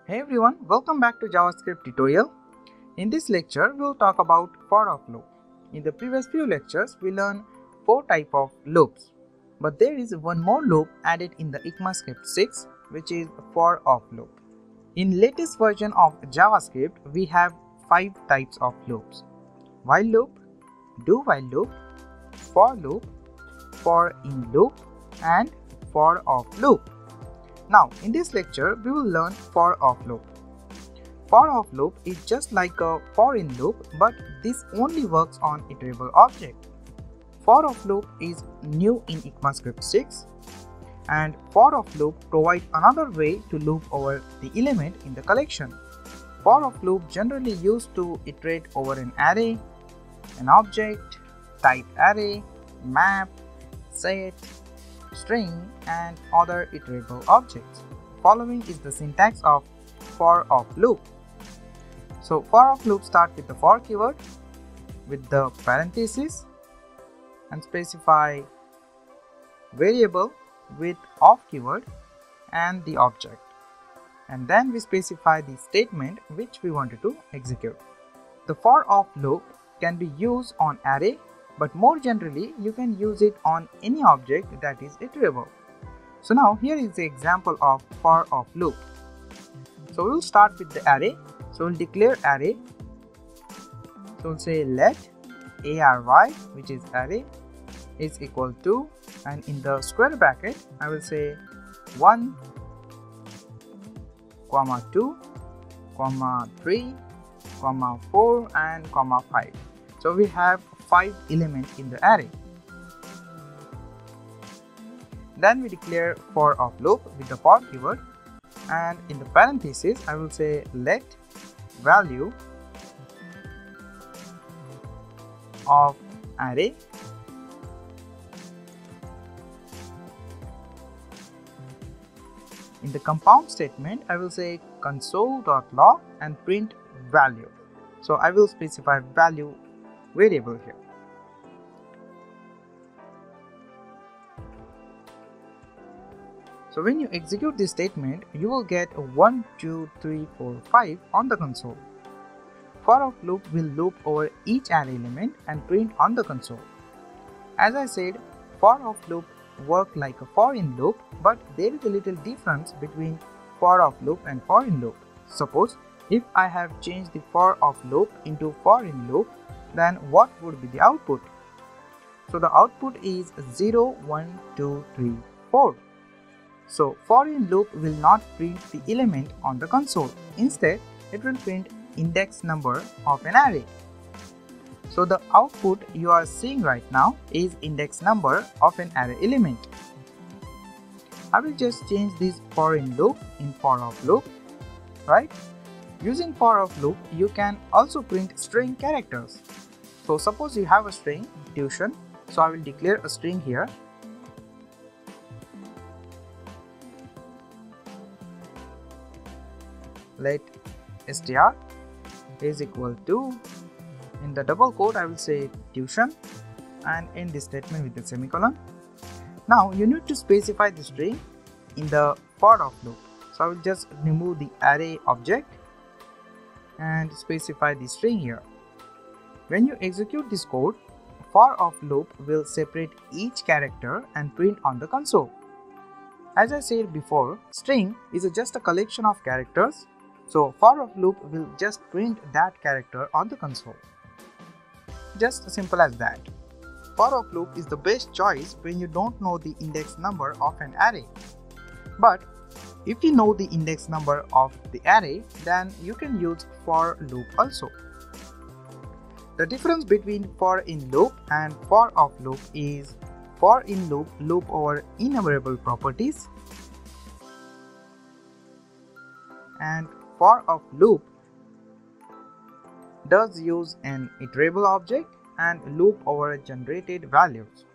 Hey everyone, welcome back to JavaScript tutorial. In this lecture, we will talk about for-of loop. In the previous few lectures, we learned 4 types of loops. But there is one more loop added in the ECMAScript 6, which is for-of loop. In latest version of JavaScript, we have 5 types of loops: while loop, do-while loop, for loop, for-in loop, and for-of loop. Now, in this lecture, we will learn for-of loop. For-of loop is just like a for-in loop, but this only works on iterable object. For-of loop is new in ECMAScript 6, and for-of loop provides another way to loop over the element in the collection. For-of loop generally used to iterate over an array, an object, type array, map, set, string, and other iterable objects. Following is the syntax of for-of loop. So for-of loop starts with the for keyword with the parenthesis and specify variable with of keyword and the object, and then we specify the statement which we wanted to execute. The for-of loop can be used on array, but more generally you can use it on any object that is iterable. So now here is the example of for-of loop. So we'll start with the array. So we'll declare array. So we'll say let array, which is array, is equal to, and in the square bracket I will say 1, 2, 3, 4, and 5. So we have 5 elements in the array. Then we declare for-of loop with the for keyword, and in the parenthesis I will say let value of array in the compound statement I will say console.log and print value. So I will specify value variable here. So when you execute this statement, you will get a 1, 2, 3, 4, 5 on the console. For-of loop will loop over each array element and print on the console. As I said, for-of loop work like a for-in loop, but there is a little difference between for-of loop and for-in loop. Suppose if I have changed the for-of loop into for-in loop, then what would be the output? So the output is 0, 1, 2, 3, 4. So for-in loop will not print the element on the console. Instead, it will print index number of an array. So the output you are seeing right now is index number of an array element. I will just change this for-in loop in for-of loop, right? Using for-of loop, you can also print string characters. So suppose you have a string tuition, so I will declare a string here. Let str is equal to, in the double quote I will say tuition, and end this statement with the semicolon. Now you need to specify the string in the for-of loop. So I will just remove the array object and specify the string here. When you execute this code, for-of loop will separate each character and print on the console. As I said before, string is just a collection of characters, so for-of loop will just print that character on the console. Just simple as that. For-of loop is the best choice when you don't know the index number of an array. But if you know the index number of the array, then you can use for loop also. The difference between for-in loop and for-of loop is for-in loop loop over enumerable properties, and for-of loop does use an iterable object and loop over generated values.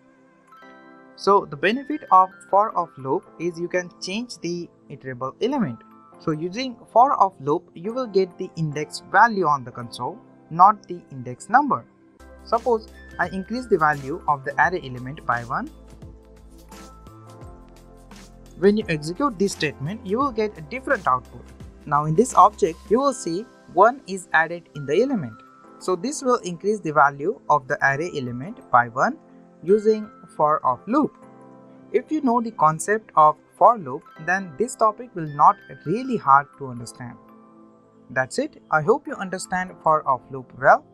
So the benefit of for-of loop is you can change the iterable element. So using for-of loop, you will get the index value on the console, not the index number. Suppose I increase the value of the array element by 1. When you execute this statement, you will get a different output. Now in this object, you will see 1 is added in the element. So this will increase the value of the array element by 1 using for of loop. If you know the concept of for loop, then this topic will not really hard to understand. That's it. I hope you understand for of loop well.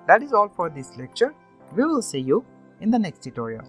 That is all for this lecture. We will see you in the next tutorial.